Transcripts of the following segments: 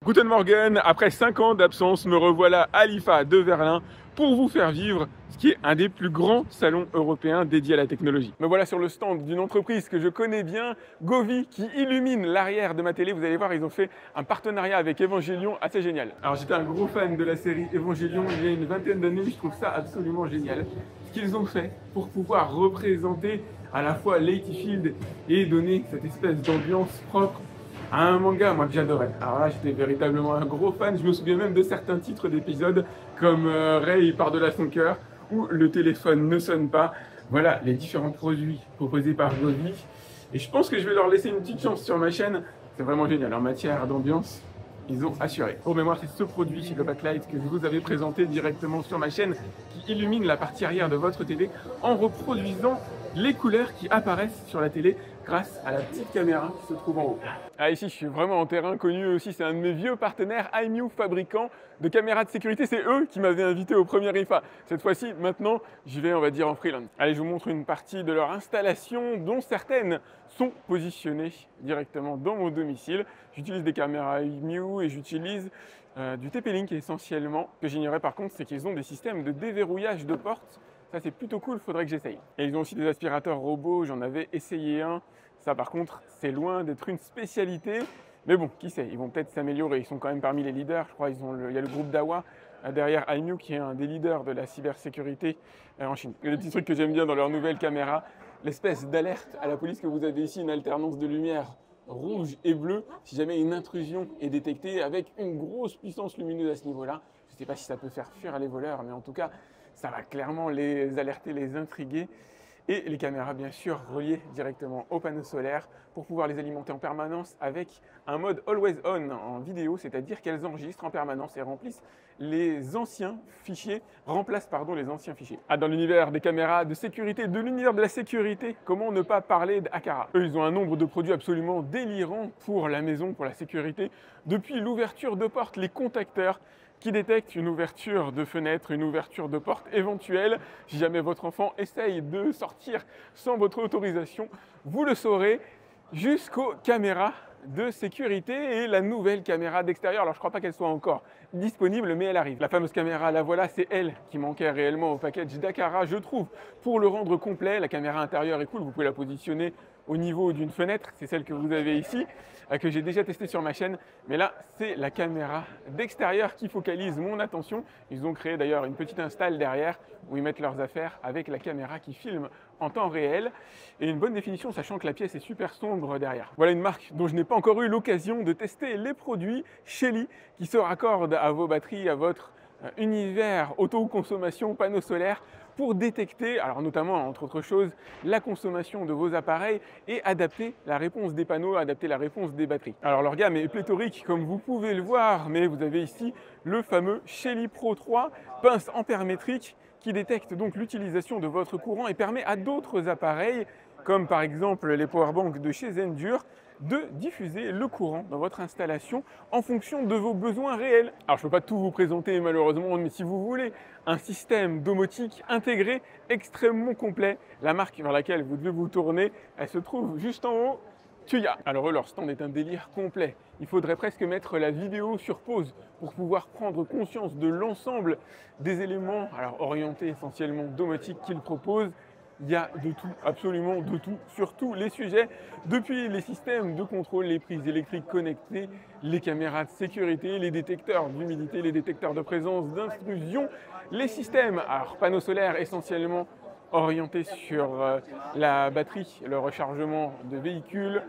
Guten Morgen, après 5 ans d'absence, me revoilà à l'IFA de Berlin pour vous faire vivre ce qui est un des plus grands salons européens dédiés à la technologie. Me voilà sur le stand d'une entreprise que je connais bien, Govee, qui illumine l'arrière de ma télé. Vous allez voir, ils ont fait un partenariat avec Evangelion assez génial. Alors j'étais un gros fan de la série Evangelion il y a une vingtaine d'années, je trouve ça absolument génial. Ce qu'ils ont fait pour pouvoir représenter à la fois Ladyfield et donner cette espèce d'ambiance propre à un manga, moi, que j'adorais. Alors là, j'étais véritablement un gros fan. Je me souviens même de certains titres d'épisodes comme Ray par-delà son cœur ou Le téléphone ne sonne pas. Voilà les différents produits proposés par Govee. Et je pense que je vais leur laisser une petite chance sur ma chaîne. C'est vraiment génial. En matière d'ambiance, ils ont assuré. Pour mémoire, c'est ce produit, le backlight, que je vous avais présenté directement sur ma chaîne, qui illumine la partie arrière de votre télé en reproduisant les couleurs qui apparaissent sur la télé grâce à la petite caméra qui se trouve en haut. Ah, ici, je suis vraiment en terrain connu aussi. C'est un de mes vieux partenaires, IMU, fabricant de caméras de sécurité. C'est eux qui m'avaient invité au premier IFA. Cette fois-ci, maintenant, j'y vais, on va dire, en freelance. Allez, je vous montre une partie de leur installation, dont certaines sont positionnées directement dans mon domicile. J'utilise des caméras IMU et j'utilise du TP-Link essentiellement. Ce que j'ignorais par contre, c'est qu'ils ont des systèmes de déverrouillage de portes. Ça, c'est plutôt cool, il faudrait que j'essaye. Et ils ont aussi des aspirateurs robots, j'en avais essayé un. Ça, par contre, c'est loin d'être une spécialité. Mais bon, qui sait, ils vont peut-être s'améliorer. Ils sont quand même parmi les leaders. Je crois il y a le groupe Dahua derrière IMU qui est un des leaders de la cybersécurité en Chine. Et le petit truc que j'aime bien dans leur nouvelle caméra, l'espèce d'alerte à la police que vous avez ici, une alternance de lumière rouge et bleu, si jamais une intrusion est détectée avec une grosse puissance lumineuse à ce niveau-là. Je ne sais pas si ça peut faire fuir les voleurs, mais en tout cas, ça va clairement les alerter, les intriguer. Et les caméras, bien sûr, reliées directement au panneau solaire pour pouvoir les alimenter en permanence avec un mode Always On en vidéo, c'est-à-dire qu'elles enregistrent en permanence et remplissent les anciens fichiers, les anciens fichiers. Ah, dans l'univers des caméras de sécurité, de l'univers de la sécurité, comment ne pas parler d'Akara? Eux, ils ont un nombre de produits absolument délirant pour la maison, pour la sécurité, depuis l'ouverture de portes, les contacteurs, qui détecte une ouverture de fenêtre, une ouverture de porte éventuelle. Si jamais votre enfant essaye de sortir sans votre autorisation, vous le saurez, jusqu'aux caméras de sécurité et la nouvelle caméra d'extérieur. Alors je ne crois pas qu'elle soit encore disponible, mais elle arrive. La fameuse caméra, la voilà, c'est elle qui manquait réellement au package d'Akara, je trouve, pour le rendre complet. La caméra intérieure est cool, vous pouvez la positionner au niveau d'une fenêtre, c'est celle que vous avez ici, que j'ai déjà testée sur ma chaîne, mais là c'est la caméra d'extérieur qui focalise mon attention. Ils ont créé d'ailleurs une petite install derrière où ils mettent leurs affaires avec la caméra qui filme en temps réel et une bonne définition, sachant que la pièce est super sombre derrière. Voilà une marque dont je n'ai pas encore eu l'occasion de tester les produits, Shelly, qui se raccordent à vos batteries, à votre univers autoconsommation panneau solaire pour détecter, alors notamment entre autres choses, la consommation de vos appareils et adapter la réponse des panneaux, adapter la réponse des batteries. Alors leur gamme est pléthorique comme vous pouvez le voir, mais vous avez ici le fameux Shelly Pro 3, pince ampère-métrique qui détecte donc l'utilisation de votre courant et permet à d'autres appareils, comme par exemple les powerbanks de chez Zendure, de diffuser le courant dans votre installation en fonction de vos besoins réels. Alors je ne peux pas tout vous présenter malheureusement, mais si vous voulez un système domotique intégré extrêmement complet, la marque vers laquelle vous devez vous tourner, elle se trouve juste en haut, Tuya. Alors eux, leur stand est un délire complet. Il faudrait presque mettre la vidéo sur pause pour pouvoir prendre conscience de l'ensemble des éléments, alors orientés essentiellement domotiques qu'ils proposent. Il y a de tout, absolument de tout, sur tous les sujets, depuis les systèmes de contrôle, les prises électriques connectées, les caméras de sécurité, les détecteurs d'humidité, les détecteurs de présence, d'intrusion, les systèmes, alors panneaux solaires essentiellement orientés sur la batterie, le rechargement de véhicules.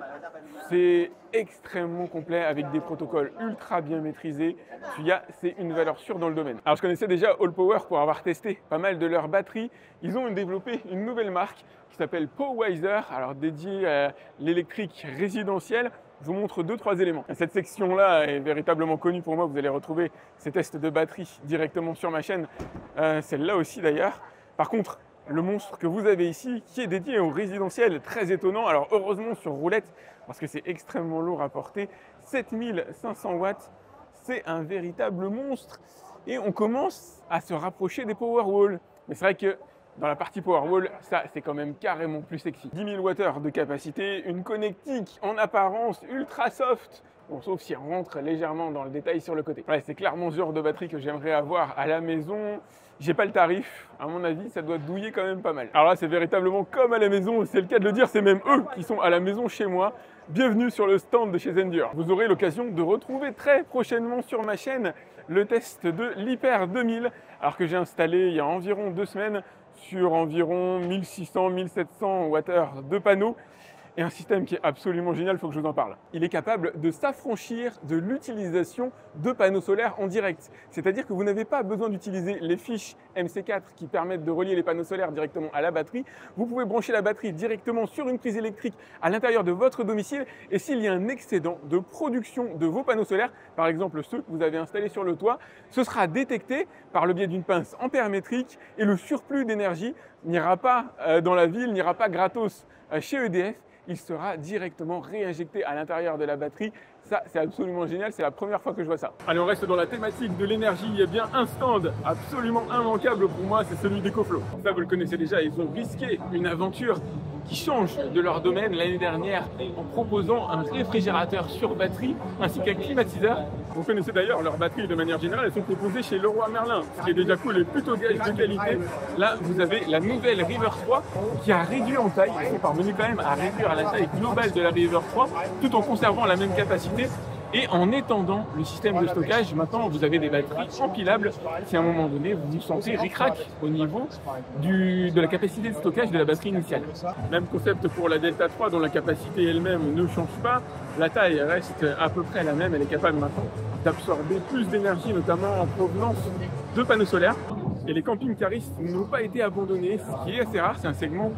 C'est extrêmement complet avec des protocoles ultra bien maîtrisés. Tuya, c'est une valeur sûre dans le domaine. Alors je connaissais déjà All Power pour avoir testé pas mal de leurs batteries. Ils ont développé une nouvelle marque qui s'appelle Powiser, alors dédiée à l'électrique résidentielle. Je vous montre 2-3 éléments. Cette section-là est véritablement connue pour moi. Vous allez retrouver ces tests de batterie directement sur ma chaîne. Celle-là aussi d'ailleurs. Par contre, le monstre que vous avez ici, qui est dédié au résidentiel, très étonnant. Alors heureusement sur roulette, parce que c'est extrêmement lourd à porter. 7500 watts, c'est un véritable monstre. Et on commence à se rapprocher des Powerwall. Mais c'est vrai que dans la partie Powerwall, ça c'est quand même carrément plus sexy. 10 000 Wh de capacité, une connectique en apparence ultra soft, Bon, sauf si on rentre légèrement dans le détail sur le côté. Ouais, c'est clairement ce genre de batterie que j'aimerais avoir à la maison. J'ai pas le tarif, à mon avis, ça doit douiller quand même pas mal. Alors là, c'est véritablement comme à la maison, c'est le cas de le dire, c'est même eux qui sont à la maison chez moi. Bienvenue sur le stand de chez Zendur. Vous aurez l'occasion de retrouver très prochainement sur ma chaîne le test de l'Hyper 2000, alors que j'ai installé il y a environ 2 semaines sur environ 1600-1700 Wh de panneaux. Et un système qui est absolument génial, il faut que je vous en parle. Il est capable de s'affranchir de l'utilisation de panneaux solaires en direct. C'est-à-dire que vous n'avez pas besoin d'utiliser les fiches MC4 qui permettent de relier les panneaux solaires directement à la batterie. Vous pouvez brancher la batterie directement sur une prise électrique à l'intérieur de votre domicile. Et s'il y a un excédent de production de vos panneaux solaires, par exemple ceux que vous avez installés sur le toit, ce sera détecté par le biais d'une pince ampère-métrique et le surplus d'énergie n'ira pas dans la ville, n'ira pas gratos chez EDF. Il sera directement réinjecté à l'intérieur de la batterie. Ça, c'est absolument génial, c'est la première fois que je vois ça. Allez, on reste dans la thématique de l'énergie. Il y a bien un stand absolument immanquable pour moi, c'est celui d'EcoFlow. Ça, vous le connaissez déjà, ils ont risqué une aventure qui change de leur domaine l'année dernière en proposant un réfrigérateur sur batterie ainsi qu'un climatiseur. Vous connaissez d'ailleurs leurs batteries de manière générale, elles sont proposées chez Leroy Merlin, ce qui est déjà cool et plutôt gage de qualité. Là, vous avez la nouvelle River 3 qui a réduit en taille, ils sont parvenus quand même à réduire la taille globale de la River 3 tout en conservant la même capacité. Et en étendant le système de stockage, maintenant vous avez des batteries empilables. Si à un moment donné vous vous sentez ric-rac au niveau de la capacité de stockage de la batterie initiale. Même concept pour la Delta 3 dont la capacité elle-même ne change pas. La taille reste à peu près la même, elle est capable maintenant d'absorber plus d'énergie, notamment en provenance de panneaux solaires. Et les camping-caristes n'ont pas été abandonnés, ce qui est assez rare. C'est un segment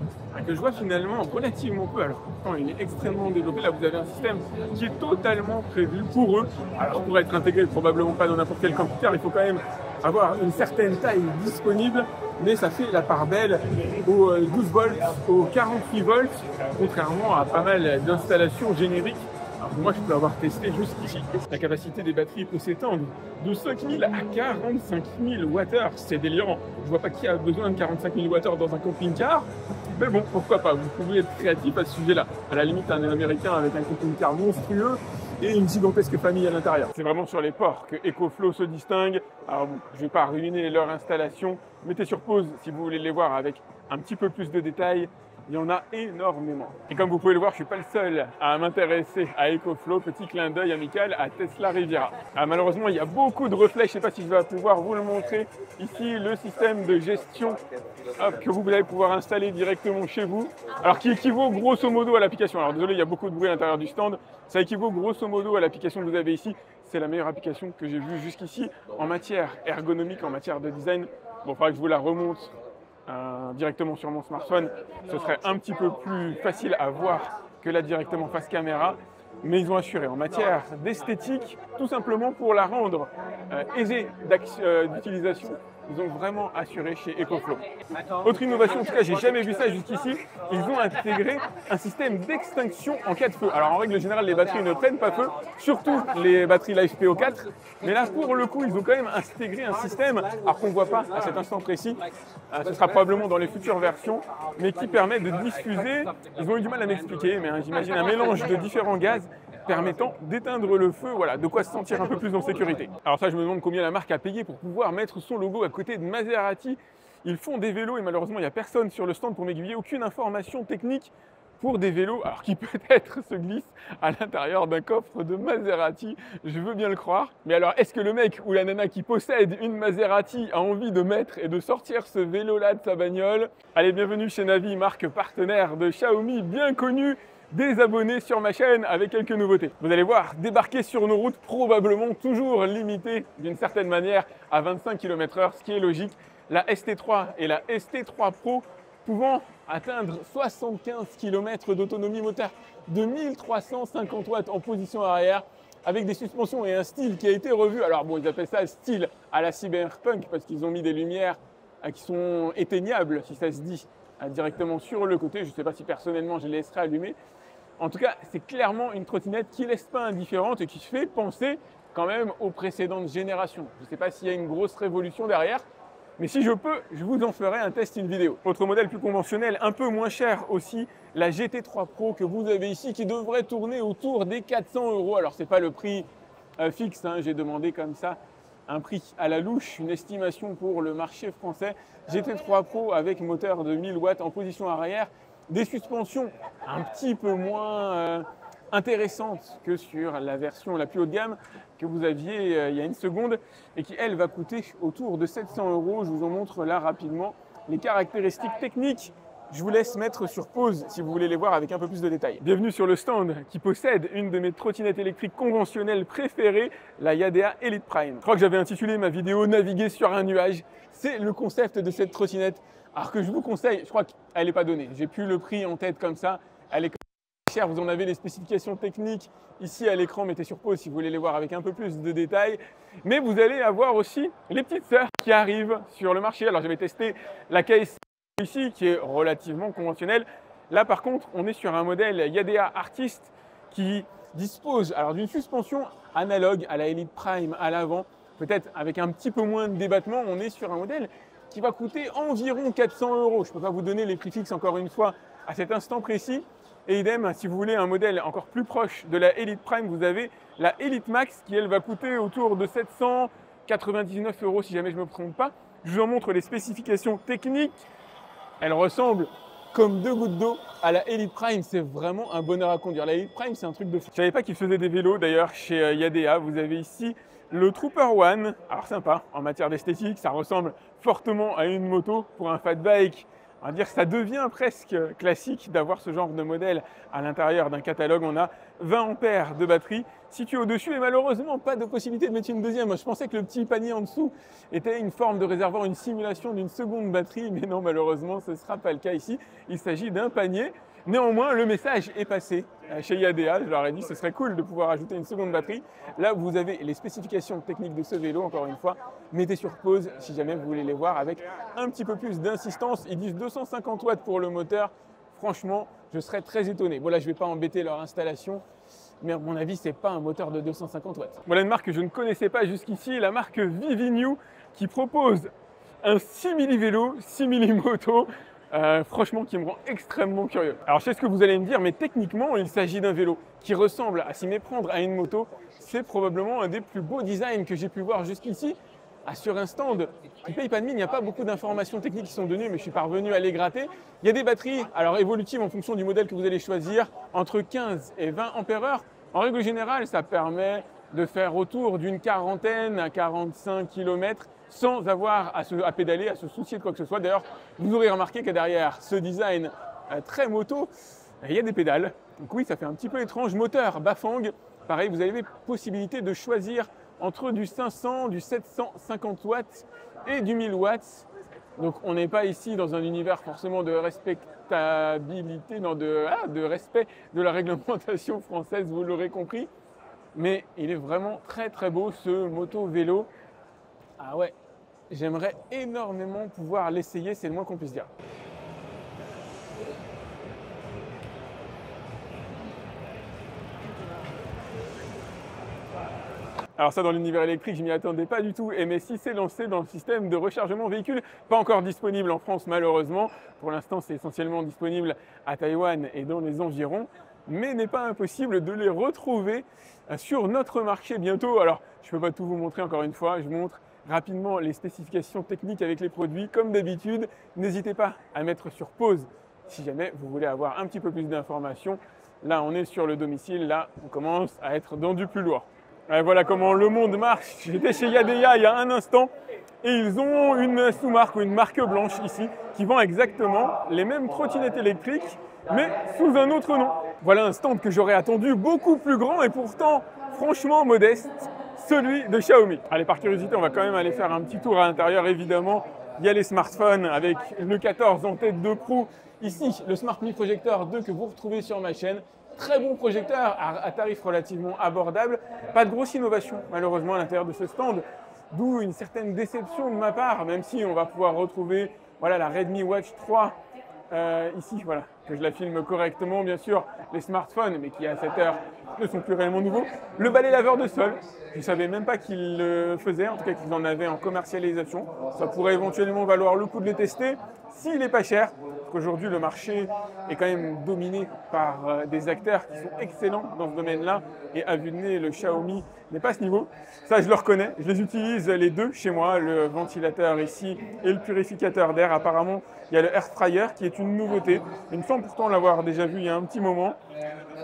que je vois finalement relativement peu. Alors pourtant, il est extrêmement développé. Là, vous avez un système qui est totalement prévu pour eux. Alors pour être intégré, probablement pas dans n'importe quel camping-car, il faut quand même avoir une certaine taille disponible. Mais ça fait la part belle aux 12 volts, aux 48 volts, contrairement à pas mal d'installations génériques. Alors moi, je peux avoir testé jusqu'ici. La capacité des batteries peut s'étendre de 5000 à 45 000 Wh. C'est délirant. Je vois pas qui a besoin de 45 000 Wh dans un camping-car. Mais bon, pourquoi pas. Vous pouvez être créatif à ce sujet-là. À la limite, un Américain avec un camping-car monstrueux et une gigantesque famille à l'intérieur. C'est vraiment sur les ports que EcoFlow se distingue. Alors bon, je ne vais pas ruiner leur installation. Mettez sur pause si vous voulez les voir avec un petit peu plus de détails. Il y en a énormément. Et comme vous pouvez le voir, je ne suis pas le seul à m'intéresser à EcoFlow. Petit clin d'œil amical à Tesla Riviera. Malheureusement, il y a beaucoup de reflets. Je ne sais pas si je vais pouvoir vous le montrer. Ici, le système de gestion que vous allez pouvoir installer directement chez vous. Alors, qui équivaut grosso modo à l'application. Alors, désolé, il y a beaucoup de bruit à l'intérieur du stand. Ça équivaut grosso modo à l'application que vous avez ici. C'est la meilleure application que j'ai vue jusqu'ici en matière ergonomique, en matière de design. Bon, il faudra que je vous la remonte directement sur mon smartphone, ce serait un petit peu plus facile à voir que là directement face caméra, mais ils ont assuré en matière d'esthétique, tout simplement pour la rendre aisée d'utilisation. Ils ont vraiment assuré chez EcoFlow. Autre innovation, en tout cas, j'ai jamais vu ça jusqu'ici, ils ont intégré un système d'extinction en cas de feu. Alors en règle générale, les batteries ne prennent pas feu, surtout les batteries LiFePO4, mais là pour le coup, ils ont quand même intégré un système, alors qu'on ne voit pas à cet instant précis, ce sera probablement dans les futures versions, mais qui permet de diffuser, ils ont eu du mal à m'expliquer, mais j'imagine un mélange de différents gaz permettant d'éteindre le feu, voilà, de quoi se sentir un peu plus en sécurité. Alors ça, je me demande combien la marque a payé pour pouvoir mettre son logo à côté de Maserati. Ils font des vélos et malheureusement, il n'y a personne sur le stand pour m'aiguiller, aucune information technique pour des vélos, alors qui peut-être se glissent à l'intérieur d'un coffre de Maserati, je veux bien le croire. Mais alors, est-ce que le mec ou la nana qui possède une Maserati a envie de mettre et de sortir ce vélo-là de sa bagnole? Allez, bienvenue chez Navi, marque partenaire de Xiaomi, bien connue des abonnés sur ma chaîne avec quelques nouveautés. Vous allez voir, débarquer sur nos routes, probablement toujours limité d'une certaine manière à 25 km/h, ce qui est logique. La ST3 et la ST3 Pro pouvant atteindre 75 km d'autonomie moteur de 1350 watts en position arrière, avec des suspensions et un style qui a été revu. Alors bon, ils appellent ça style à la cyberpunk parce qu'ils ont mis des lumières qui sont éteignables, si ça se dit, directement sur le côté. Je ne sais pas si personnellement je les laisserai allumer. En tout cas, c'est clairement une trottinette qui ne laisse pas indifférente et qui fait penser quand même aux précédentes générations. Je ne sais pas s'il y a une grosse révolution derrière, Mais si je peux, je vous en ferai un test, une vidéo. Autre modèle plus conventionnel, un peu moins cher aussi, la GT3 Pro que vous avez ici, qui devrait tourner autour des 400 €. Alors, ce n'est pas le prix fixe, hein, j'ai demandé comme ça un prix à la louche, une estimation pour le marché français. GT3 Pro avec moteur de 1000 watts en position arrière, des suspensions un petit peu moins intéressantes que sur la version la plus haut de gamme que vous aviez il y a une seconde et qui, elle, va coûter autour de 700 €. Je vous en montre là rapidement les caractéristiques techniques. Je vous laisse mettre sur pause si vous voulez les voir avec un peu plus de détails. Bienvenue sur le stand qui possède une de mes trottinettes électriques conventionnelles préférées, la Yadea Elite Prime. Je crois que j'avais intitulé ma vidéo « Naviguer sur un nuage ». C'est le concept de cette trottinette. Alors que je vous conseille, je crois qu'elle n'est pas donnée. J'ai plus le prix en tête comme ça. Elle est chère, vous en avez les spécifications techniques ici à l'écran. Mettez sur pause si vous voulez les voir avec un peu plus de détails. Mais vous allez avoir aussi les petites sœurs qui arrivent sur le marché. Alors j'avais testé la KS ici qui est relativement conventionnel. Là par contre on est sur un modèle Yadea Artist qui dispose alors d'une suspension analogue à la Elite Prime à l'avant, peut-être avec un petit peu moins de débattement. On est sur un modèle qui va coûter environ 400 €. Je ne peux pas vous donner les prix fixes encore une fois à cet instant précis. Et idem, si vous voulez un modèle encore plus proche de la Elite Prime, vous avez la Elite Max qui elle va coûter autour de 799 € si jamais je ne me trompe pas. Je vous en montre les spécifications techniques. Elle ressemble comme deux gouttes d'eau à la Elite Prime. C'est vraiment un bonheur à conduire. La Elite Prime, c'est un truc de fou. Je ne savais pas qu'ils faisaient des vélos d'ailleurs chez Yadea. Vous avez ici le Trooper One. Alors sympa en matière d'esthétique, ça ressemble fortement à une moto. Pour un fat bike, on va dire que ça devient presque classique d'avoir ce genre de modèle à l'intérieur d'un catalogue. On a 20 ampères de batterie située au-dessus et malheureusement pas de possibilité de mettre une deuxième. Moi, je pensais que le petit panier en dessous était une forme de réservoir, une simulation d'une seconde batterie, mais non, malheureusement, ce ne sera pas le cas ici. Il s'agit d'un panier. Néanmoins, le message est passé chez Yadea. Je leur ai dit que ce serait cool de pouvoir ajouter une seconde batterie. Là, vous avez les spécifications techniques de ce vélo, encore une fois. Mettez sur pause si jamais vous voulez les voir avec un petit peu plus d'insistance. Ils disent 250 watts pour le moteur. Franchement, je serais très étonné. Bon, là, je ne vais pas embêter leur installation, mais à mon avis, ce n'est pas un moteur de 250 watts. Voilà une marque que je ne connaissais pas jusqu'ici, la marque Vivinew, qui propose un simili vélo, simili moto. Franchement, qui me rend extrêmement curieux. Alors, je sais ce que vous allez me dire, mais techniquement, il s'agit d'un vélo qui ressemble à s'y méprendre à une moto. C'est probablement un des plus beaux designs que j'ai pu voir jusqu'ici. Sur un stand qui ne paye pas de mine, il n'y a pas beaucoup d'informations techniques qui sont données, mais je suis parvenu à les gratter. Il y a des batteries, alors évolutives en fonction du modèle que vous allez choisir, entre 15 et 20 ampères-heure. En règle générale, ça permet de faire autour d'une quarantaine à 45 km sans avoir à pédaler, à se soucier de quoi que ce soit. D'ailleurs, vous aurez remarqué que derrière ce design très moto, il y a des pédales. Donc oui, ça fait un petit peu étrange. Moteur Bafang, pareil, vous avez possibilité de choisir entre du 500, du 750 watts et du 1000 watts. Donc on n'est pas ici dans un univers forcément de respectabilité, non, de respect de la réglementation française, vous l'aurez compris. Mais il est vraiment très très beau ce moto-vélo. Ah ouais, j'aimerais énormément pouvoir l'essayer, c'est le moins qu'on puisse dire. Alors ça, dans l'univers électrique, je m'y attendais pas du tout. MSI s'est lancé dans le système de rechargement véhicule, pas encore disponible en France malheureusement. Pour l'instant, c'est essentiellement disponible à Taïwan et dans les environs, mais n'est pas impossible de les retrouver sur notre marché bientôt. Alors, je ne peux pas tout vous montrer encore une fois, je vous montre rapidement les spécifications techniques avec les produits. Comme d'habitude, n'hésitez pas à mettre sur pause si jamais vous voulez avoir un petit peu plus d'informations. Là, on est sur le domicile, là, on commence à être dans du plus lourd. Et voilà comment le monde marche. J'étais chez Yadea il y a un instant et ils ont une sous-marque ou une marque blanche ici qui vend exactement les mêmes trottinettes électriques mais sous un autre nom. Voilà un stand que j'aurais attendu beaucoup plus grand et pourtant franchement modeste, celui de Xiaomi. Allez, par curiosité, on va quand même aller faire un petit tour à l'intérieur évidemment. Il y a les smartphones avec le 14 en tête de proue. Ici, le Smart Mi Projector 2 que vous retrouvez sur ma chaîne. Très bon projecteur à tarif relativement abordable. Pas de grosse innovation malheureusement à l'intérieur de ce stand, d'où une certaine déception de ma part, même si on va pouvoir retrouver voilà, la Redmi Watch 3 ici, voilà, que je la filme correctement, bien sûr, les smartphones, mais qui à cette heure ne sont plus réellement nouveaux. Le balai laveur de sol, je ne savais même pas qu'ils le faisaient, en tout cas qu'ils en avaient en commercialisation. Ça pourrait éventuellement valoir le coup de les tester, s'il n'est pas cher, parce qu'aujourd'hui le marché est quand même dominé par des acteurs qui sont excellents dans ce domaine-là, et à vue de nez, le Xiaomi n'est pas à ce niveau. Ça, je le reconnais, je les utilise les deux chez moi, le ventilateur ici et le purificateur d'air. Apparemment, il y a le air fryer qui est une nouveauté. Il me semble pourtant l'avoir déjà vu il y a un petit moment,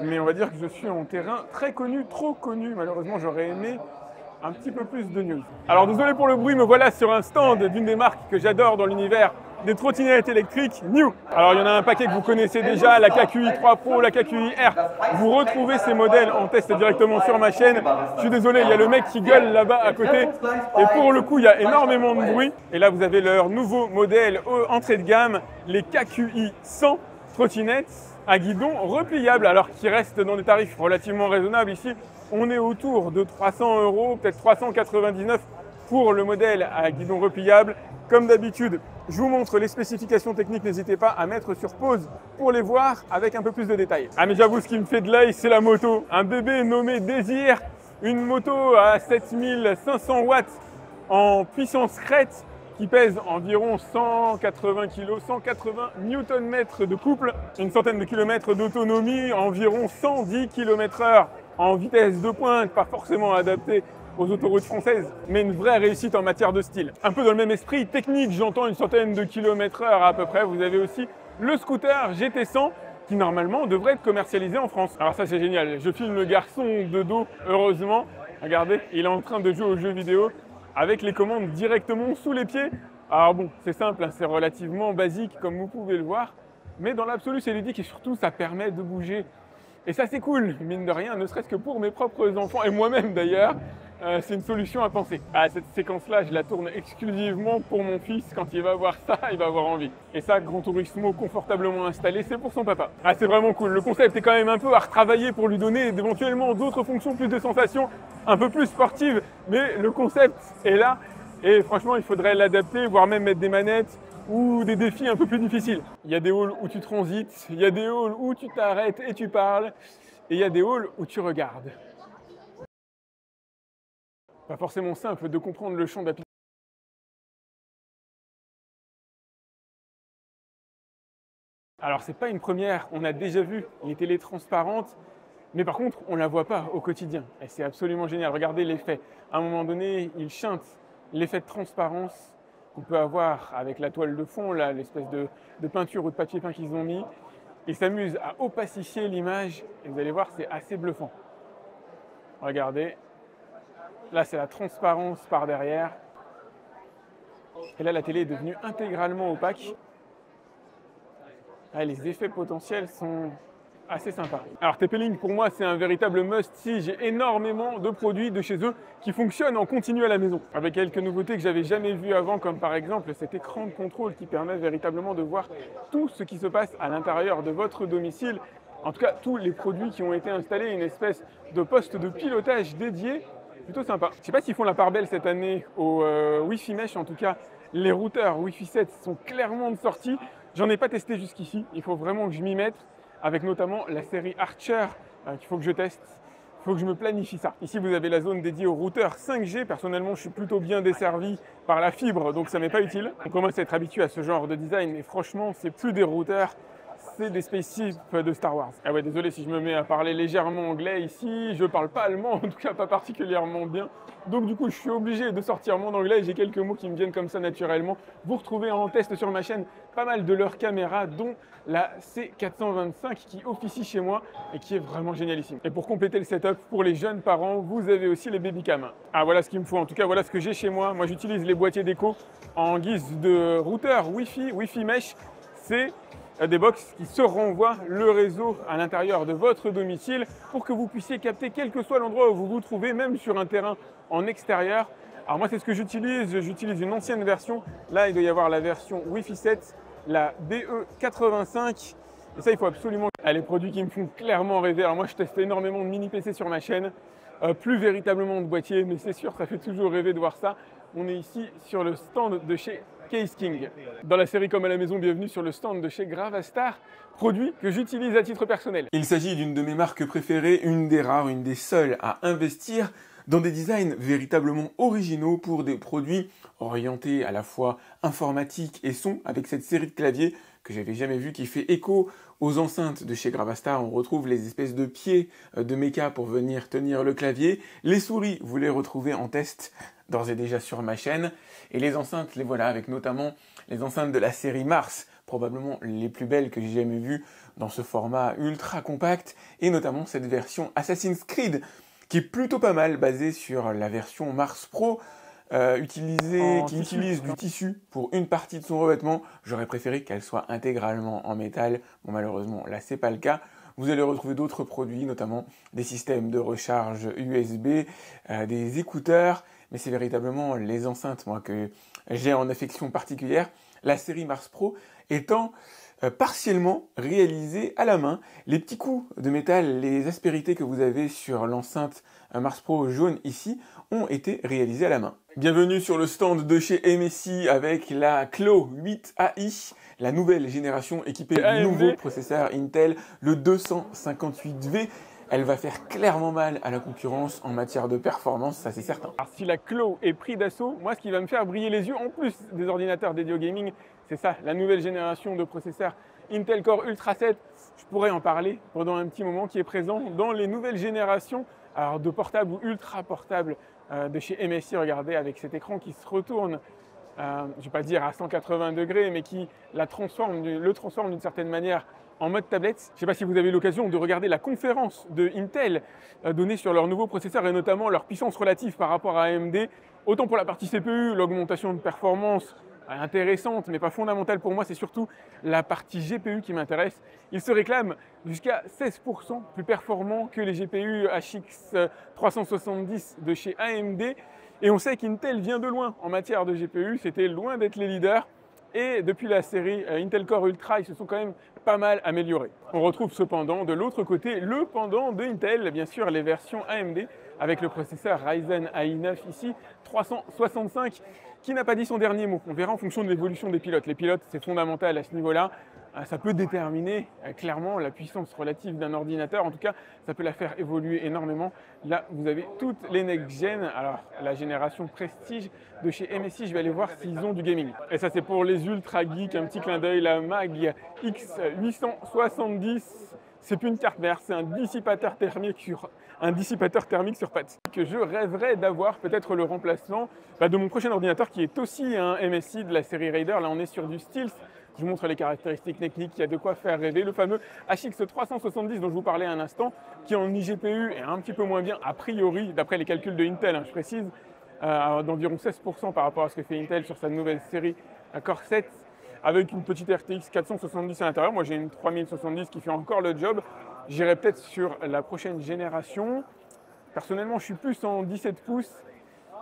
mais on va dire que je suis en terrain très connu, trop connu. Malheureusement, j'aurais aimé un petit peu plus de news. Alors désolé pour le bruit, me voilà sur un stand d'une des marques que j'adore dans l'univers des trottinettes électriques New. Alors il y en a un paquet que vous connaissez déjà, la KQi 3 Pro, la KQi R. Vous retrouvez ces modèles en test directement sur ma chaîne. Je suis désolé, il y a le mec qui gueule là-bas à côté. Et pour le coup, il y a énormément de bruit. Et là, vous avez leur nouveau modèle entrée de gamme, les KQi 100 trottinettes à guidon repliable, alors qui restent dans des tarifs relativement raisonnables ici. On est autour de 300 €, peut-être 399 pour le modèle à guidon repliable. Comme d'habitude, je vous montre les spécifications techniques, n'hésitez pas à mettre sur pause pour les voir avec un peu plus de détails. Ah mais j'avoue, ce qui me fait de l'œil, c'est la moto. Un bébé nommé Désir, une moto à 7500 watts en puissance crête qui pèse environ 180 kg, 180 Nm de couple, une centaine de kilomètres d'autonomie, environ 110 km/h en vitesse de pointe, pas forcément adaptée aux autoroutes françaises, mais une vraie réussite en matière de style. Un peu dans le même esprit technique, j'entends une centaine de kilomètres/h à peu près. Vous avez aussi le scooter GT100 qui normalement devrait être commercialisé en France. Alors ça c'est génial, je filme le garçon de dos, heureusement. Regardez, il est en train de jouer aux jeux vidéo avec les commandes directement sous les pieds. Alors bon, c'est simple, hein, c'est relativement basique comme vous pouvez le voir, mais dans l'absolu c'est ludique et surtout ça permet de bouger. Et ça c'est cool, mine de rien, ne serait-ce que pour mes propres enfants et moi-même d'ailleurs. C'est une solution à penser. Ah, cette séquence-là, je la tourne exclusivement pour mon fils. Quand il va voir ça, il va avoir envie. Et ça, Gran Turismo confortablement installé, c'est pour son papa. Ah, c'est vraiment cool. Le concept est quand même un peu à retravailler pour lui donner éventuellement d'autres fonctions, plus de sensations, un peu plus sportives. Mais le concept est là. Et franchement, il faudrait l'adapter, voire même mettre des manettes ou des défis un peu plus difficiles. Il y a des halls où tu transites, il y a des halls où tu t'arrêtes et tu parles, et il y a des halls où tu regardes. Pas forcément simple de comprendre le champ d'application. Alors c'est pas une première, on a déjà vu les télés transparentes, mais par contre on la voit pas au quotidien. Et c'est absolument génial, regardez l'effet. À un moment donné, il chante l'effet de transparence qu'on peut avoir avec la toile de fond, là, l'espèce de peinture ou de papier peint qu'ils ont mis. Ils s'amusent à opacifier l'image et vous allez voir, c'est assez bluffant. Regardez. Là, c'est la transparence par derrière. Et là, la télé est devenue intégralement opaque. Là, les effets potentiels sont assez sympas. Alors, TP-Link, pour moi, c'est un véritable must-see. J'ai énormément de produits de chez eux qui fonctionnent en continu à la maison. Avec quelques nouveautés que j'avais jamais vues avant, comme par exemple cet écran de contrôle qui permet véritablement de voir tout ce qui se passe à l'intérieur de votre domicile. En tout cas, tous les produits qui ont été installés, une espèce de poste de pilotage dédié. Plutôt sympa. Je ne sais pas s'ils font la part belle cette année au Wi-Fi Mesh, en tout cas les routeurs Wi-Fi 7 sont clairement de sortie. J'en ai pas testé jusqu'ici, il faut vraiment que je m'y mette, avec notamment la série Archer qu'il faut que je teste. Il faut que je me planifie ça. Ici vous avez la zone dédiée aux routeurs 5G. Personnellement je suis plutôt bien desservi par la fibre, donc ça m'est pas utile. On commence à être habitué à ce genre de design et franchement c'est plus des routeurs, c'est des spaceships de Star Wars. Ah ouais, désolé si je me mets à parler légèrement anglais ici, je parle pas allemand, en tout cas pas particulièrement bien. Donc du coup, je suis obligé de sortir mon anglais, j'ai quelques mots qui me viennent comme ça naturellement. Vous retrouvez en test sur ma chaîne pas mal de leurs caméras, dont la C425 qui officie chez moi et qui est vraiment génialissime. Et pour compléter le setup, pour les jeunes parents, vous avez aussi les babycams. Ah voilà ce qu'il me faut, en tout cas voilà ce que j'ai chez moi. Moi j'utilise les boîtiers d'écho en guise de routeur Wi-Fi Mesh. C'est des box qui se renvoient le réseau à l'intérieur de votre domicile pour que vous puissiez capter quel que soit l'endroit où vous vous trouvez, même sur un terrain en extérieur. Alors moi c'est ce que j'utilise une ancienne version. Là il doit y avoir la version Wi-Fi 7, la BE85. Et ça il faut absolument... Les produits qui me font clairement rêver. Alors moi je teste énormément de mini PC sur ma chaîne, plus véritablement de boîtiers, mais c'est sûr ça fait toujours rêver de voir ça. On est ici sur le stand de chez Case King. Dans la série Comme à la maison, bienvenue sur le stand de chez Gravastar, produit que j'utilise à titre personnel. Il s'agit d'une de mes marques préférées, une des rares, une des seules à investir dans des designs véritablement originaux pour des produits orientés à la fois informatique et son, avec cette série de claviers que j'avais jamais vu, qui fait écho aux enceintes de chez Gravastar. On retrouve les espèces de pieds de méca pour venir tenir le clavier. Les souris, vous les retrouvez en test d'ores et déjà sur ma chaîne. Et les enceintes, les voilà, avec notamment les enceintes de la série Mars, probablement les plus belles que j'ai jamais vues dans ce format ultra compact, et notamment cette version Assassin's Creed, qui est plutôt pas mal, basée sur la version Mars Pro, qui utilise du tissu pour une partie de son revêtement. J'aurais préféré qu'elle soit intégralement en métal. Bon, malheureusement, là, c'est pas le cas. Vous allez retrouver d'autres produits, notamment des systèmes de recharge USB, des écouteurs, mais c'est véritablement les enceintes, moi, que j'ai en affection particulière. La série Mars Pro étant partiellement réalisée à la main. Les petits coups de métal, les aspérités que vous avez sur l'enceinte Mars Pro jaune ici, ont été réalisés à la main. Bienvenue sur le stand de chez MSI avec la Clo 8AI, la nouvelle génération équipée du nouveau processeur Intel, le 258V. Elle va faire clairement mal à la concurrence en matière de performance, ça c'est certain. Alors si la Clo est pris d'assaut, moi ce qui va me faire briller les yeux, en plus des ordinateurs dédiés au gaming, c'est ça, la nouvelle génération de processeurs Intel Core Ultra 7. Je pourrais en parler pendant un petit moment, qui est présent dans les nouvelles générations de portables ou ultra portables de chez MSI. Regardez, avec cet écran qui se retourne, je ne vais pas dire à 180 degrés, mais qui le transforme d'une certaine manière en mode tablette. Je ne sais pas si vous avez eu l'occasion de regarder la conférence de Intel donnée sur leur nouveau processeur et notamment leur puissance relative par rapport à AMD. Autant pour la partie CPU, l'augmentation de performance intéressante, mais pas fondamentale pour moi, c'est surtout la partie GPU qui m'intéresse. Ils se réclament jusqu'à 16% plus performants que les GPU HX 370 de chez AMD. Et on sait qu'Intel vient de loin en matière de GPU, c'était loin d'être les leaders. Et depuis la série Intel Core Ultra, ils se sont quand même pas mal améliorés. On retrouve cependant de l'autre côté le pendant de Intel, bien sûr les versions AMD, avec le processeur Ryzen AI9 ici, 365, qui n'a pas dit son dernier mot. On verra en fonction de l'évolution des pilotes. Les pilotes, c'est fondamental à ce niveau-là. Ça peut déterminer clairement la puissance relative d'un ordinateur. En tout cas, ça peut la faire évoluer énormément. Là, vous avez toutes les next-gen. Alors, la génération Prestige de chez MSI, je vais aller voir s'ils ont du gaming. Et ça, c'est pour les ultra geeks. Un petit clin d'œil, la Mag X870. C'est plus une carte mère, c'est un dissipateur thermique sur pattes que je rêverais d'avoir, peut-être le remplacement de mon prochain ordinateur qui est aussi un MSI de la série Raider. Là, on est sur du Stealth. Je vous montre les caractéristiques techniques, il y a de quoi faire rêver. Le fameux HX 370 dont je vous parlais à un instant, qui en iGPU est un petit peu moins bien, a priori, d'après les calculs de Intel, je précise, d'environ 16% par rapport à ce que fait Intel sur sa nouvelle série Core 7, avec une petite RTX 470 à l'intérieur. Moi, j'ai une 3070 qui fait encore le job. J'irai peut-être sur la prochaine génération. Personnellement, je suis plus en 17 pouces.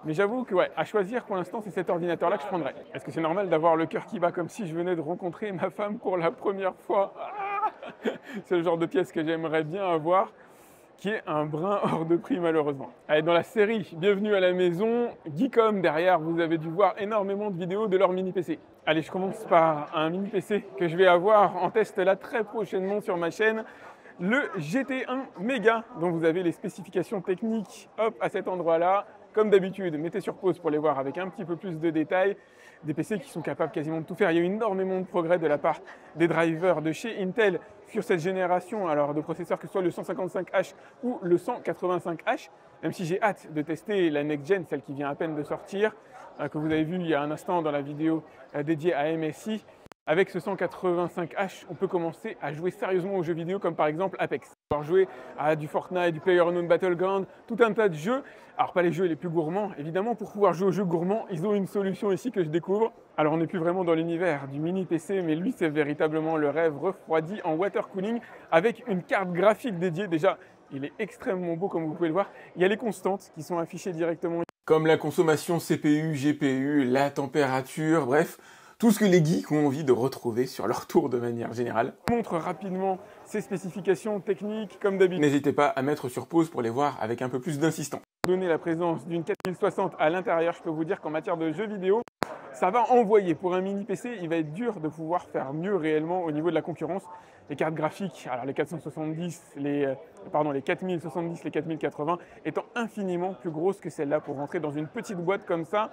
Mais j'avoue que, à choisir pour l'instant, c'est cet ordinateur-là que je prendrais. Est-ce que c'est normal d'avoir le cœur qui bat comme si je venais de rencontrer ma femme pour la première fois? C'est le genre de pièce que j'aimerais bien avoir, qui est un brin hors de prix malheureusement. Allez, dans la série Bienvenue à la maison, Geekom, derrière, vous avez dû voir énormément de vidéos de leur mini PC. Allez, je commence par un mini PC que je vais avoir en test là très prochainement sur ma chaîne. Le GT1 Mega, dont vous avez les spécifications techniques à cet endroit-là. Comme d'habitude, mettez sur pause pour les voir avec un petit peu plus de détails. Des PC qui sont capables quasiment de tout faire. Il y a eu énormément de progrès de la part des drivers de chez Intel sur cette génération de processeurs, que ce soit le 155H ou le 185H. Même si j'ai hâte de tester la next-gen, celle qui vient à peine de sortir, que vous avez vu il y a un instant dans la vidéo dédiée à MSI. Avec ce 185H, on peut commencer à jouer sérieusement aux jeux vidéo comme par exemple Apex. Pouvoir jouer à du Fortnite, du PlayerUnknown's Battleground, tout un tas de jeux. Alors pas les jeux les plus gourmands, évidemment. Pour pouvoir jouer aux jeux gourmands, ils ont une solution ici que je découvre. Alors on n'est plus vraiment dans l'univers du mini PC, mais lui c'est véritablement le rêve refroidi en water cooling avec une carte graphique dédiée. Déjà, il est extrêmement beau comme vous pouvez le voir. Il y a les constantes qui sont affichées directement. Comme la consommation CPU, GPU, la température, bref. Tout ce que les geeks ont envie de retrouver sur leur tour de manière générale. Je montre rapidement ces spécifications techniques comme d'habitude. N'hésitez pas à mettre sur pause pour les voir avec un peu plus d'insistance. Donner la présence d'une 4060 à l'intérieur, je peux vous dire qu'en matière de jeux vidéo, ça va envoyer. Pour un mini PC, il va être dur de pouvoir faire mieux réellement au niveau de la concurrence. Les cartes graphiques, alors les 470, les 4070, les 4080, étant infiniment plus grosses que celle-là. Pour rentrer dans une petite boîte comme ça,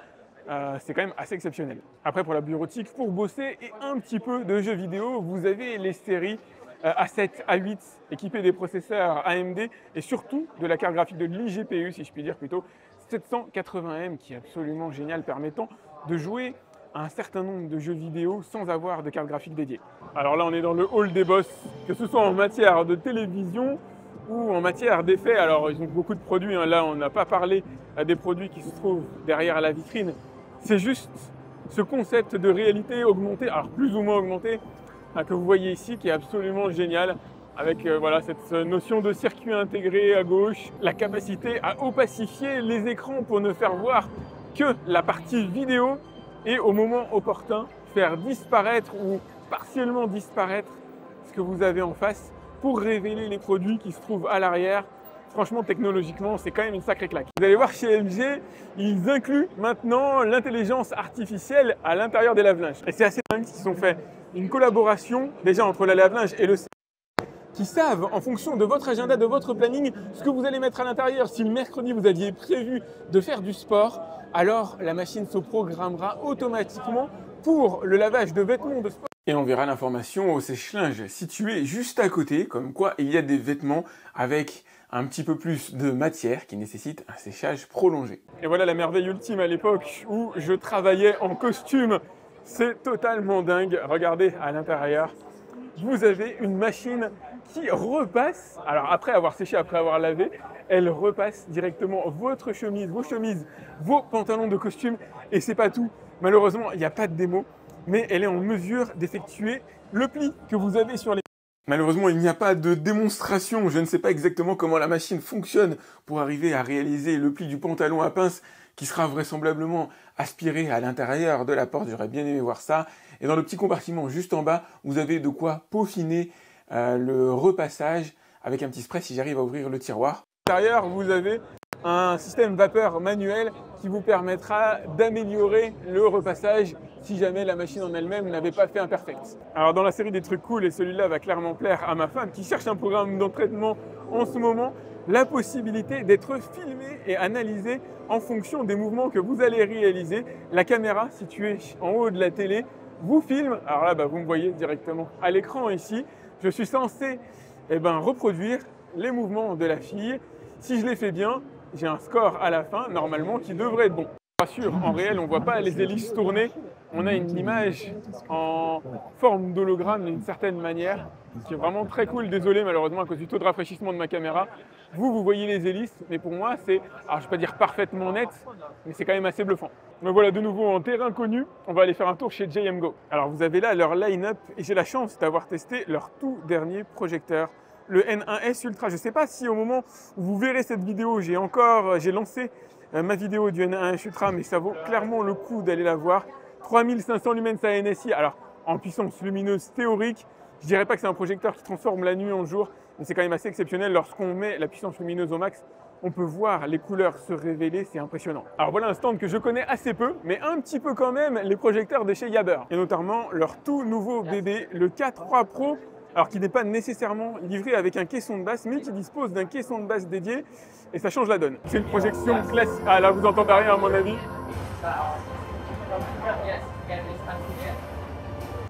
c'est quand même assez exceptionnel. Après, pour la bureautique, pour bosser et un petit peu de jeux vidéo, vous avez les séries A7, A8 équipées des processeurs AMD et surtout de la carte graphique de l'iGPU, si je puis dire plutôt, 780M qui est absolument génial, permettant de jouer à un certain nombre de jeux vidéo sans avoir de carte graphique dédiée. Alors là, on est dans le hall des boss, que ce soit en matière de télévision ou en matière d'effets. Alors, ils ont beaucoup de produits. Hein. Là, on n'a pas parlé des produits qui se trouvent derrière la vitrine. C'est juste ce concept de réalité augmentée, alors plus ou moins augmentée, que vous voyez ici, qui est absolument génial, avec voilà, cette notion de circuit intégré à gauche, la capacité à opacifier les écrans pour ne faire voir que la partie vidéo et au moment opportun, faire disparaître ou partiellement disparaître ce que vous avez en face pour révéler les produits qui se trouvent à l'arrière. Franchement, technologiquement, c'est quand même une sacrée claque. Vous allez voir chez LG, ils incluent maintenant l'intelligence artificielle à l'intérieur des lave-linges. Et c'est assez dingue qu'ils ont fait une collaboration déjà entre la lave-linge et le qui savent en fonction de votre agenda, de votre planning, ce que vous allez mettre à l'intérieur. Si le mercredi vous aviez prévu de faire du sport, alors la machine se programmera automatiquement pour le lavage de vêtements de sport. Et on verra l'information au sèche-linge situé juste à côté, comme quoi il y a des vêtements avec un petit peu plus de matière qui nécessite un séchage prolongé. Et voilà la merveille ultime à l'époque où je travaillais en costume. C'est totalement dingue. Regardez à l'intérieur, vous avez une machine qui repasse, alors après avoir séché, après avoir lavé, elle repasse directement votre chemise, vos chemises, vos pantalons de costume. Et c'est pas tout. Malheureusement, il n'y a pas de démo, mais elle est en mesure d'effectuer le pli que vous avez sur les... Malheureusement, il n'y a pas de démonstration. Je ne sais pas exactement comment la machine fonctionne pour arriver à réaliser le pli du pantalon à pince qui sera vraisemblablement aspiré à l'intérieur de la porte. J'aurais bien aimé voir ça. Et dans le petit compartiment juste en bas, vous avez de quoi peaufiner le repassage avec un petit spray si j'arrive à ouvrir le tiroir. À l'intérieur, vous avez un système vapeur manuel qui vous permettra d'améliorer le repassage si jamais la machine en elle-même n'avait pas fait un perfect. Alors dans la série des trucs cool, et celui-là va clairement plaire à ma femme qui cherche un programme d'entraînement en ce moment, la possibilité d'être filmé et analysé en fonction des mouvements que vous allez réaliser. La caméra située en haut de la télé vous filme. Alors là, vous me voyez directement à l'écran ici. Je suis censé reproduire les mouvements de la fille. Si je les fais bien, j'ai un score à la fin, normalement, qui devrait être bon. Pas sûr, en réel, on ne voit pas les hélices tourner. On a une image en forme d'hologramme d'une certaine manière, qui est vraiment très cool. Désolé, malheureusement, à cause du taux de rafraîchissement de ma caméra. Vous voyez les hélices, mais pour moi, c'est, alors je ne vais pas dire parfaitement net, mais c'est quand même assez bluffant. Donc voilà, de nouveau en terrain connu, on va aller faire un tour chez JMGO. Alors vous avez là leur line-up, et j'ai la chance d'avoir testé leur tout dernier projecteur, le N1S Ultra. Je ne sais pas si au moment où vous verrez cette vidéo, j'ai lancé ma vidéo du N1S Ultra, mais ça vaut clairement le coup d'aller la voir. 3500 lumens à NSI, alors en puissance lumineuse théorique. Je dirais pas que c'est un projecteur qui transforme la nuit en jour, mais c'est quand même assez exceptionnel. Lorsqu'on met la puissance lumineuse au max, on peut voir les couleurs se révéler, c'est impressionnant. Alors voilà un stand que je connais assez peu, mais un petit peu quand même, les projecteurs de chez Yaber. Et notamment leur tout nouveau bébé, le K3 Pro, alors qui n'est pas nécessairement livré avec un caisson de basse, mais qui dispose d'un caisson de basse dédié, et ça change la donne. C'est une projection classique. Ah là, vous n'entendez rien à mon avis.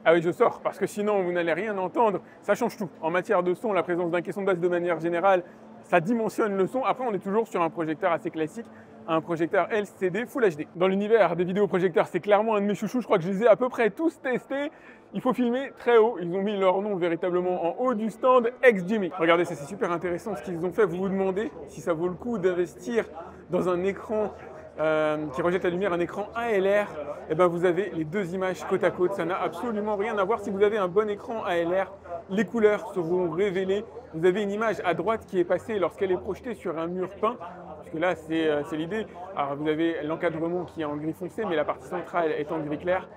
Ah oui, je sors, parce que sinon vous n'allez rien entendre. Ça change tout. En matière de son, la présence d'un caisson de basse de manière générale, ça dimensionne le son. Après, on est toujours sur un projecteur assez classique, un projecteur LCD Full HD. Dans l'univers des vidéoprojecteurs, c'est clairement un de mes chouchous. Je crois que je les ai à peu près tous testés. Il faut filmer très haut. Ils ont mis leur nom véritablement en haut du stand, XGIMI. Regardez, c'est super intéressant ce qu'ils ont fait. Vous vous demandez si ça vaut le coup d'investir dans un écran qui rejette la lumière, un écran ALR. Et vous avez les deux images côte à côte. Ça n'a absolument rien à voir. Si vous avez un bon écran ALR, les couleurs seront révélées. Vous avez une image à droite qui est passée lorsqu'elle est projetée sur un mur peint. Parce que là, c'est l'idée. Alors, vous avez l'encadrement qui est en gris foncé, mais la partie centrale est en gris clair.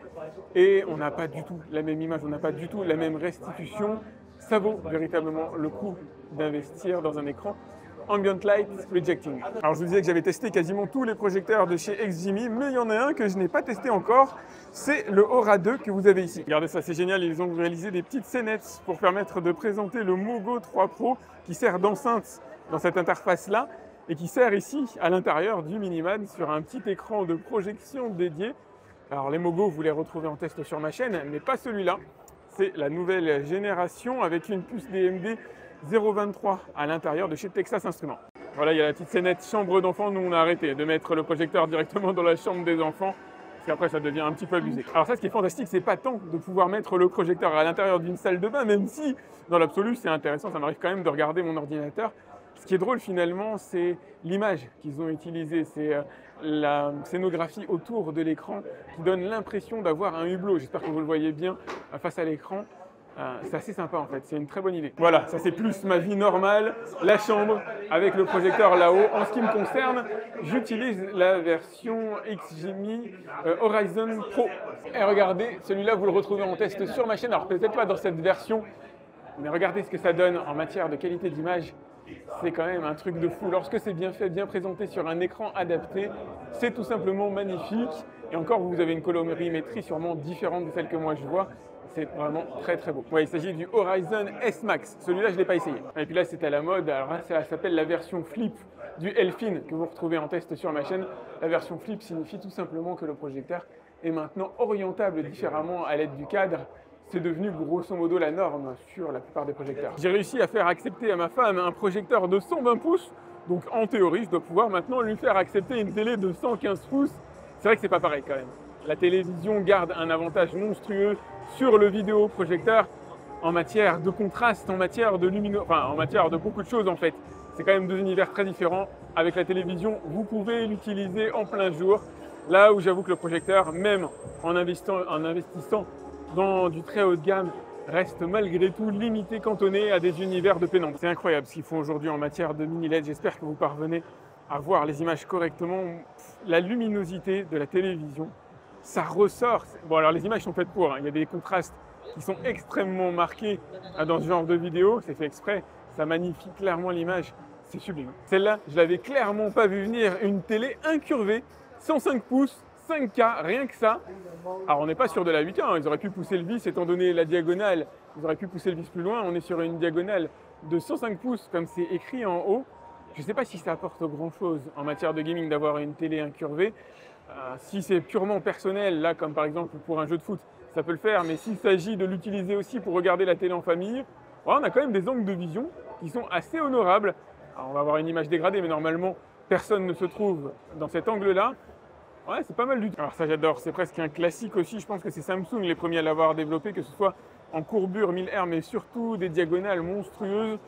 Et on n'a pas du tout la même image, on n'a pas du tout la même restitution. Ça vaut véritablement le coup d'investir dans un écran Ambient Light Rejecting. Alors je vous disais que j'avais testé quasiment tous les projecteurs de chez XGIMI, mais il y en a un que je n'ai pas testé encore, c'est le Aura 2 que vous avez ici. Regardez ça, c'est génial, ils ont réalisé des petites scénettes pour permettre de présenter le Mogo 3 Pro qui sert d'enceinte dans cette interface-là et qui sert ici à l'intérieur du Minimad sur un petit écran de projection dédié. Alors les Mogo, vous les retrouvez en test sur ma chaîne, mais pas celui-là. C'est la nouvelle génération avec une puce DMD 0.23 à l'intérieur de chez Texas Instruments. Voilà, il y a la petite scénette chambre d'enfant. Nous, on a arrêté de mettre le projecteur directement dans la chambre des enfants, parce qu'après, ça devient un petit peu abusé. Alors ça, ce qui est fantastique, c'est pas tant de pouvoir mettre le projecteur à l'intérieur d'une salle de bain, même si, dans l'absolu, c'est intéressant. Ça m'arrive quand même de regarder mon ordinateur. Ce qui est drôle, finalement, c'est l'image qu'ils ont utilisée. C'est la scénographie autour de l'écran qui donne l'impression d'avoir un hublot. J'espère que vous le voyez bien face à l'écran. C'est assez sympa en fait, c'est une très bonne idée. Voilà, ça c'est plus ma vie normale, la chambre avec le projecteur là-haut. En ce qui me concerne, j'utilise la version XGIMI Horizon Pro. Et regardez, celui-là vous le retrouvez en test sur ma chaîne, alors peut-être pas dans cette version, mais regardez ce que ça donne en matière de qualité d'image. C'est quand même un truc de fou. Lorsque c'est bien fait, bien présenté sur un écran adapté, c'est tout simplement magnifique. Et encore, vous avez une colorimétrie sûrement différente de celle que moi je vois. C'est vraiment très très beau. Ouais, il s'agit du Horizon S Max. Celui-là, je ne l'ai pas essayé. Et puis là, c'est à la mode. Alors là, ça s'appelle la version Flip du Elfin que vous retrouvez en test sur ma chaîne. La version Flip signifie tout simplement que le projecteur est maintenant orientable différemment à l'aide du cadre. C'est devenu grosso modo la norme sur la plupart des projecteurs. J'ai réussi à faire accepter à ma femme un projecteur de 120 pouces. Donc en théorie, je dois pouvoir maintenant lui faire accepter une télé de 115 pouces. C'est vrai que c'est pas pareil quand même. La télévision garde un avantage monstrueux sur le vidéoprojecteur en matière de contraste, en matière de luminosité, enfin en matière de beaucoup de choses en fait. C'est quand même deux univers très différents. Avec la télévision, vous pouvez l'utiliser en plein jour. Là où j'avoue que le projecteur, même en investissant dans du très haut de gamme, reste malgré tout limité, cantonné à des univers de pénombre. C'est incroyable ce qu'ils font aujourd'hui en matière de mini LED. J'espère que vous parvenez à voir les images correctement. La luminosité de la télévision, ça ressort. Bon, alors les images sont faites pour, hein. Il y a des contrastes qui sont extrêmement marqués dans ce genre de vidéo. C'est fait exprès, ça magnifie clairement l'image. C'est sublime. Celle-là, je l'avais clairement pas vu venir. Une télé incurvée, 105 pouces, 5K, rien que ça. Alors on n'est pas sur de la 8K, hein. Ils auraient pu pousser le vis étant donné la diagonale. Ils auraient pu pousser le vis plus loin. On est sur une diagonale de 105 pouces comme c'est écrit en haut. Je ne sais pas si ça apporte grand-chose en matière de gaming d'avoir une télé incurvée. Si c'est purement personnel, là comme par exemple pour un jeu de foot, ça peut le faire. Mais s'il s'agit de l'utiliser aussi pour regarder la télé en famille, on a quand même des angles de vision qui sont assez honorables. Alors, on va avoir une image dégradée, mais normalement personne ne se trouve dans cet angle-là. Ouais, c'est pas mal du tout. Alors ça j'adore, c'est presque un classique aussi. Je pense que c'est Samsung les premiers à l'avoir développé, que ce soit en courbure 1000 Hz, mais surtout des diagonales monstrueuses.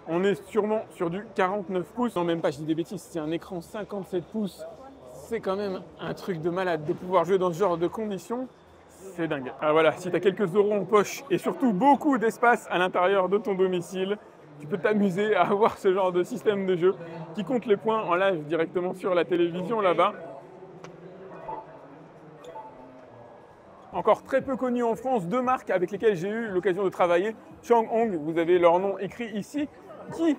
On est sûrement sur du 49 pouces. Non, même pas, je dis des bêtises, c'est un écran 57 pouces. C'est quand même un truc de malade de pouvoir jouer dans ce genre de conditions. C'est dingue. Ah voilà, si tu as quelques euros en poche et surtout beaucoup d'espace à l'intérieur de ton domicile, tu peux t'amuser à avoir ce genre de système de jeu qui compte les points en live directement sur la télévision là-bas. Encore très peu connu en France, deux marques avec lesquelles j'ai eu l'occasion de travailler. Changhong, vous avez leur nom écrit ici, qui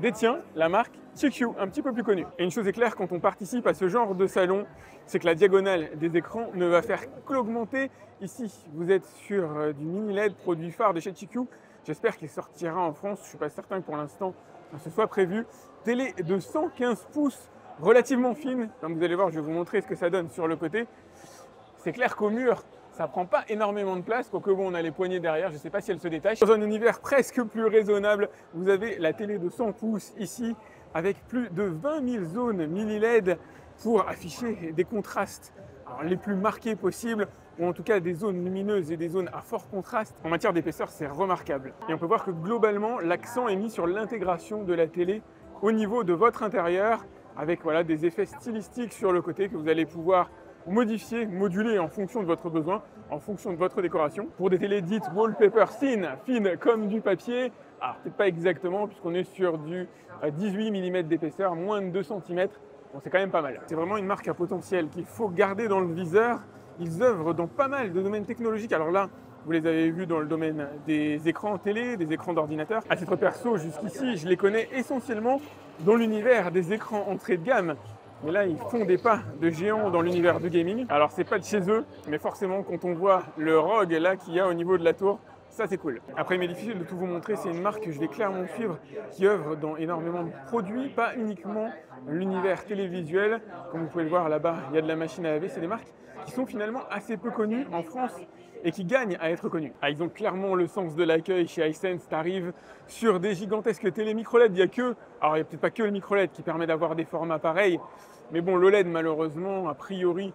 détient la marque QQ, un petit peu plus connue. Et une chose est claire, quand on participe à ce genre de salon, c'est que la diagonale des écrans ne va faire qu'augmenter. Ici, vous êtes sur du mini LED, produit phare de chez QQ. J'espère qu'il sortira en France. Je ne suis pas certain que pour l'instant ce soit prévu. Télé de 115 pouces, relativement fine. Comme vous allez voir, je vais vous montrer ce que ça donne sur le côté. C'est clair qu'au mur, ça prend pas énormément de place, quoique bon, on a les poignées derrière, je ne sais pas si elles se détachent. Dans un univers presque plus raisonnable, vous avez la télé de 100 pouces ici, avec plus de 20 000 zones mini LED pour afficher des contrastes les plus marqués possibles, ou en tout cas des zones lumineuses et des zones à fort contraste. En matière d'épaisseur, c'est remarquable. Et on peut voir que globalement, l'accent est mis sur l'intégration de la télé au niveau de votre intérieur, avec voilà, des effets stylistiques sur le côté que vous allez pouvoir modifier, moduler en fonction de votre besoin, en fonction de votre décoration. Pour des télés dites wallpaper thin, fines comme du papier, alors peut-être pas exactement puisqu'on est sur du 18 mm d'épaisseur, moins de 2 cm, bon, c'est quand même pas mal. C'est vraiment une marque à potentiel qu'il faut garder dans le viseur. Ils œuvrent dans pas mal de domaines technologiques. Alors là, Vous les avez vus dans le domaine des écrans télé, des écrans d'ordinateur. À titre perso, jusqu'ici, je les connais essentiellement dans l'univers des écrans entrée de gamme. Mais là, ils font des pas de géants dans l'univers du gaming. Alors, c'est pas de chez eux, mais forcément, quand on voit le ROG là qu'il y a au niveau de la tour, ça c'est cool. Après, il m'est difficile de tout vous montrer, c'est une marque que je vais clairement suivre, qui œuvre dans énormément de produits, pas uniquement l'univers télévisuel. Comme vous pouvez le voir là-bas, il y a de la machine à laver, c'est des marques qui sont finalement assez peu connues en France et qui gagnent à être connues. Ah, ils ont clairement le sens de l'accueil chez Hisense, t'arrives sur des gigantesques télé micro-LED, il y a que, alors il n'y a peut-être pas que le micro-LED qui permet d'avoir des formats pareils, mais bon, l'OLED malheureusement, a priori,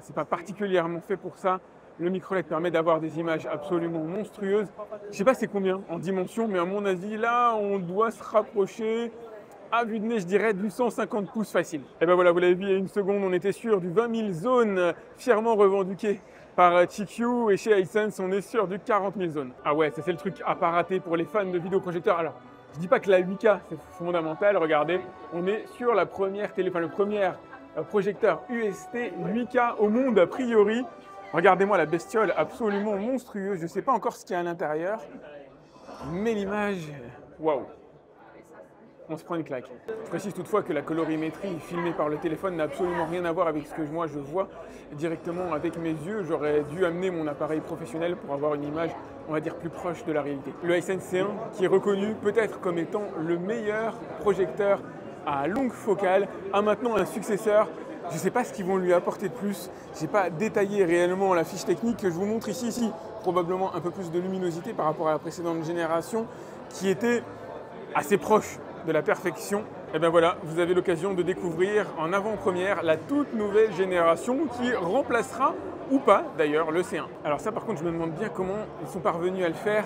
c'est pas particulièrement fait pour ça. Le micro-LED permet d'avoir des images absolument monstrueuses. Je sais pas c'est combien en dimension, mais à mon avis, là, on doit se rapprocher, à vue de nez, je dirais, du 150 pouces facile. Et ben voilà, vous l'avez vu il y a une seconde, on était sûr du 20 000 zones fièrement revendiquées par TQ, et chez Hisense, on est sûr du 40 000 zones. Ah ouais, ça c'est le truc à pas rater pour les fans de vidéoprojecteurs. Alors, je dis pas que la 8K c'est fondamental, regardez, on est sur la première télé, enfin le premier projecteur UST 8K au monde a priori. Regardez-moi la bestiole absolument monstrueuse, je ne sais pas encore ce qu'il y a à l'intérieur, mais l'image, waouh! On se prend une claque. Je précise toutefois que la colorimétrie filmée par le téléphone n'a absolument rien à voir avec ce que moi je vois directement avec mes yeux. J'aurais dû amener mon appareil professionnel pour avoir une image, on va dire, plus proche de la réalité. Le Hisense C1 qui est reconnu peut-être comme étant le meilleur projecteur à longue focale a maintenant un successeur. Je ne sais pas ce qu'ils vont lui apporter de plus. Je n'ai pas détaillé réellement la fiche technique que je vous montre ici. Probablement un peu plus de luminosité par rapport à la précédente génération qui était assez proche de la perfection. Et bien voilà, vous avez l'occasion de découvrir en avant-première la toute nouvelle génération qui remplacera ou pas d'ailleurs le C1. Alors ça par contre je me demande bien comment ils sont parvenus à le faire.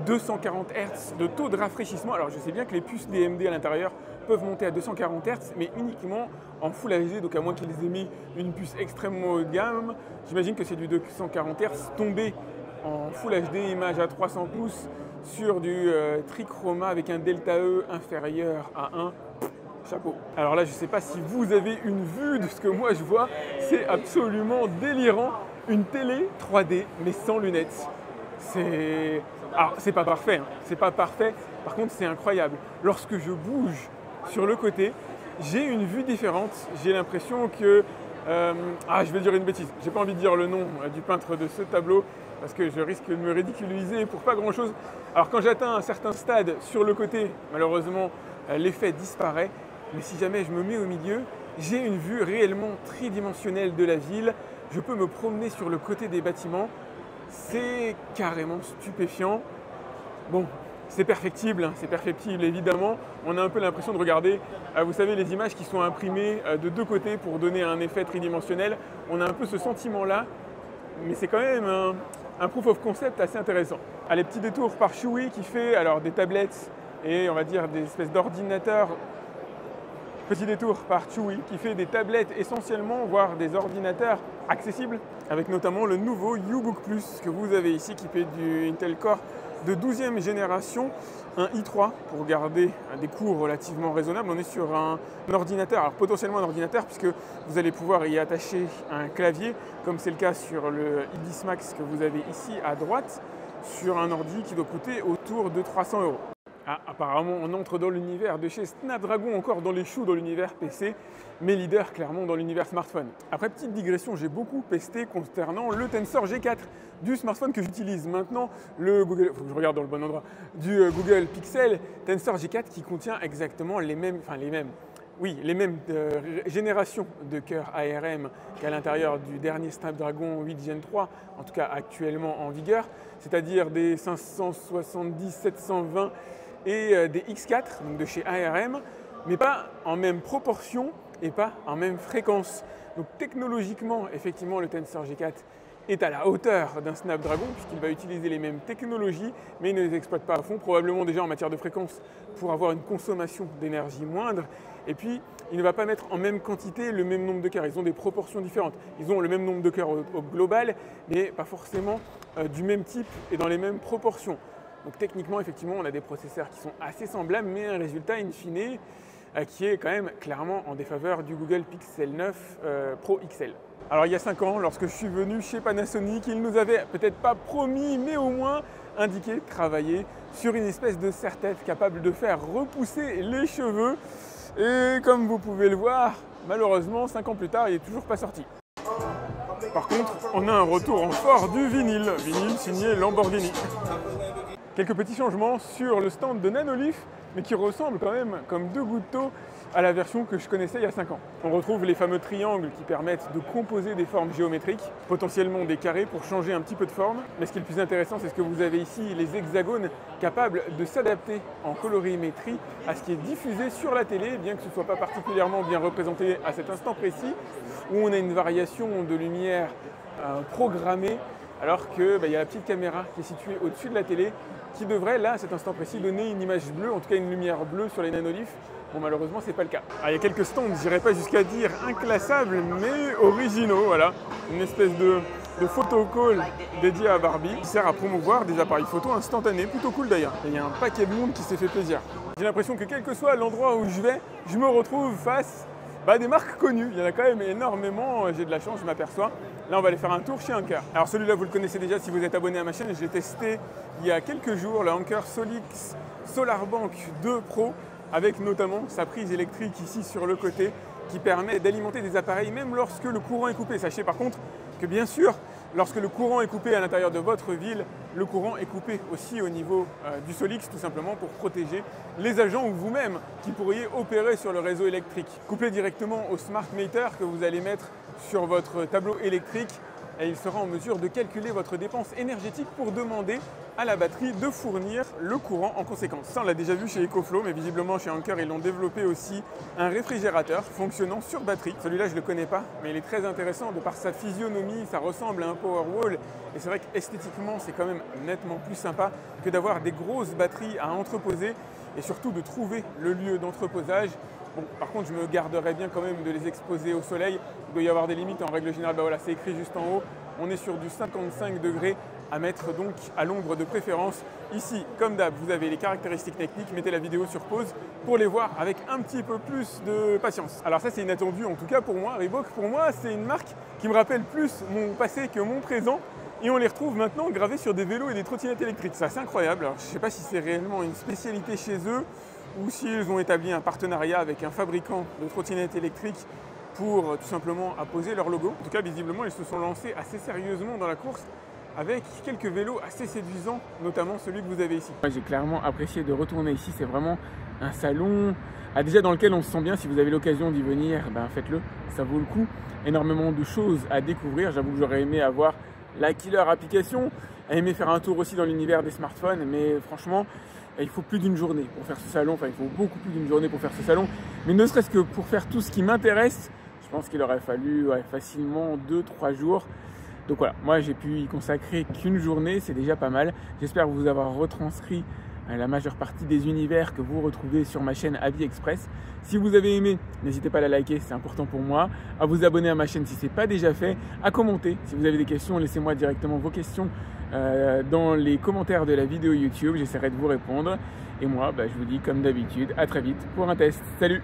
240 Hz de taux de rafraîchissement. Alors je sais bien que les puces DMD à l'intérieur peuvent monter à 240 Hz, mais uniquement en Full HD, donc à moins qu'ils aient mis une puce extrêmement haut de gamme. J'imagine que c'est du 240 Hz tombé en Full HD, image à 300 pouces, sur du trichroma avec un delta E inférieur à 1. Chapeau. Alors là, je ne sais pas si vous avez une vue de ce que moi je vois, c'est absolument délirant. Une télé 3D, mais sans lunettes. Alors, c'est pas parfait, hein. C'est pas parfait. Par contre, c'est incroyable. Lorsque je bouge sur le côté, j'ai une vue différente. J'ai l'impression que... je vais dire une bêtise. J'ai pas envie de dire le nom du peintre de ce tableau parce que je risque de me ridiculiser pour pas grand-chose. Alors, quand j'atteins un certain stade sur le côté, malheureusement, l'effet disparaît. Mais si jamais je me mets au milieu, j'ai une vue réellement tridimensionnelle de la ville. Je peux me promener sur le côté des bâtiments. C'est carrément stupéfiant. Bon, c'est perfectible évidemment. On a un peu l'impression de regarder, vous savez, les images qui sont imprimées de deux côtés pour donner un effet tridimensionnel. On a un peu ce sentiment-là, mais c'est quand même un proof of concept assez intéressant. Allez, petit détour par Chewy qui fait alors des tablettes et on va dire des espèces d'ordinateurs. Petit détour par Chewy qui fait des tablettes essentiellement, voire des ordinateurs accessibles, avec notamment le nouveau UBook Plus que vous avez ici qui fait du Intel Core de 12e génération, un i3 pour garder des coûts relativement raisonnables. On est sur un ordinateur, alors potentiellement un ordinateur puisque vous allez pouvoir y attacher un clavier comme c'est le cas sur le i10 Max que vous avez ici à droite, sur un ordi qui doit coûter autour de 300 €. Ah, apparemment, on entre dans l'univers de chez Snapdragon, encore dans les choux dans l'univers PC, mais leader clairement dans l'univers smartphone. Après, petite digression, j'ai beaucoup pesté concernant le Tensor G4 du smartphone que j'utilise maintenant, le Google, faut que je regarde dans le bon endroit, du Google Pixel Tensor G4 qui contient exactement les mêmes générations de cœurs ARM qu'à l'intérieur du dernier Snapdragon 8 Gen 3, en tout cas actuellement en vigueur, c'est-à-dire des 570, 720 et des X4, donc de chez ARM, mais pas en même proportion et pas en même fréquence. Donc technologiquement, effectivement, le Tensor G4 est à la hauteur d'un Snapdragon puisqu'il va utiliser les mêmes technologies, mais il ne les exploite pas à fond, probablement déjà en matière de fréquence pour avoir une consommation d'énergie moindre. Et puis, il ne va pas mettre en même quantité le même nombre de cœurs. Ils ont des proportions différentes. Ils ont le même nombre de cœurs au global, mais pas forcément du même type et dans les mêmes proportions. Donc techniquement, effectivement, on a des processeurs qui sont assez semblables, mais un résultat in fine qui est quand même clairement en défaveur du Google Pixel 9 Pro XL. Alors il y a 5 ans, lorsque je suis venu chez Panasonic, ils nous avaient peut-être pas promis, mais au moins indiqué travailler sur une espèce de serre-tête capable de faire repousser les cheveux. Et comme vous pouvez le voir, malheureusement 5 ans plus tard, il n'est toujours pas sorti. Par contre, on a un retour en fort du vinyle signé Lamborghini. Quelques petits changements sur le stand de Nanolith, mais qui ressemblent quand même comme deux gouttes d'eau à la version que je connaissais il y a 5 ans. On retrouve les fameux triangles qui permettent de composer des formes géométriques, potentiellement des carrés pour changer un petit peu de forme. Mais ce qui est le plus intéressant, c'est ce que vous avez ici, les hexagones capables de s'adapter en colorimétrie à ce qui est diffusé sur la télé, bien que ce ne soit pas particulièrement bien représenté à cet instant précis, où on a une variation de lumière programmée, alors qu'il y a la petite caméra qui est située au-dessus de la télé, qui devrait, là, à cet instant précis, donner une image bleue, en tout cas une lumière bleue sur les Nanolith. Bon, malheureusement, c'est pas le cas. Alors, il y a quelques stands, je n'irai pas jusqu'à dire inclassables, mais originaux, voilà. Une espèce de photocall dédié à Barbie, qui sert à promouvoir des appareils photo instantanés, plutôt cool d'ailleurs. Et il y a un paquet de monde qui s'est fait plaisir. J'ai l'impression que quel que soit l'endroit où je vais, je me retrouve face à des marques connues. Il y en a quand même énormément, j'ai de la chance, je m'aperçois. Là, on va aller faire un tour chez Anker. Alors celui-là, vous le connaissez déjà si vous êtes abonné à ma chaîne. Je l'ai testé il y a quelques jours, le Anker Solix SolarBank 2 Pro, avec notamment sa prise électrique ici sur le côté, qui permet d'alimenter des appareils même lorsque le courant est coupé. Sachez par contre que bien sûr, lorsque le courant est coupé à l'intérieur de votre ville, le courant est coupé aussi au niveau du Solix, tout simplement pour protéger les agents ou vous-même qui pourriez opérer sur le réseau électrique. Couplé directement au smart meter que vous allez mettre sur votre tableau électrique, et il sera en mesure de calculer votre dépense énergétique pour demander à la batterie de fournir le courant en conséquence. Ça, on l'a déjà vu chez EcoFlow, mais visiblement chez Anker, ils l'ont développé aussi un réfrigérateur fonctionnant sur batterie. Celui-là, je ne le connais pas, mais il est très intéressant de par sa physionomie, ça ressemble à un Powerwall. Et c'est vrai qu'esthétiquement, c'est quand même nettement plus sympa que d'avoir des grosses batteries à entreposer et surtout de trouver le lieu d'entreposage. Bon, par contre, je me garderais bien quand même de les exposer au soleil. Il doit y avoir des limites en règle générale. Voilà, c'est écrit juste en haut. On est sur du 55 degrés à mettre donc à l'ombre de préférence. Ici, comme d'hab, vous avez les caractéristiques techniques. Mettez la vidéo sur pause pour les voir avec un petit peu plus de patience. Alors ça, c'est inattendu en tout cas pour moi. Reebok, pour moi, c'est une marque qui me rappelle plus mon passé que mon présent. Et on les retrouve maintenant gravés sur des vélos et des trottinettes électriques. C'est assez incroyable. Alors, je ne sais pas si c'est réellement une spécialité chez eux ou s'ils ont établi un partenariat avec un fabricant de trottinettes électriques pour tout simplement apposer leur logo. En tout cas, visiblement, ils se sont lancés assez sérieusement dans la course avec quelques vélos assez séduisants, notamment celui que vous avez ici. J'ai clairement apprécié de retourner ici. C'est vraiment un salon déjà dans lequel on se sent bien. Si vous avez l'occasion d'y venir, faites-le, ça vaut le coup. Énormément de choses à découvrir. J'avoue que j'aurais aimé avoir la killer application, aimé faire un tour aussi dans l'univers des smartphones, mais franchement, il faut plus d'une journée pour faire ce salon. Enfin, il faut beaucoup plus d'une journée pour faire ce salon. Mais ne serait-ce que pour faire tout ce qui m'intéresse, je pense qu'il aurait fallu facilement 2-3 jours. Donc voilà, moi j'ai pu y consacrer qu'une journée, c'est déjà pas mal. J'espère vous avoir retranscrit la majeure partie des univers que vous retrouvez sur ma chaîne Avis Express. Si vous avez aimé, n'hésitez pas à la liker, c'est important pour moi, à vous abonner à ma chaîne si ce n'est pas déjà fait, à commenter. Si vous avez des questions, laissez-moi directement vos questions dans les commentaires de la vidéo YouTube, j'essaierai de vous répondre. Et moi, je vous dis comme d'habitude, à très vite pour un test. Salut!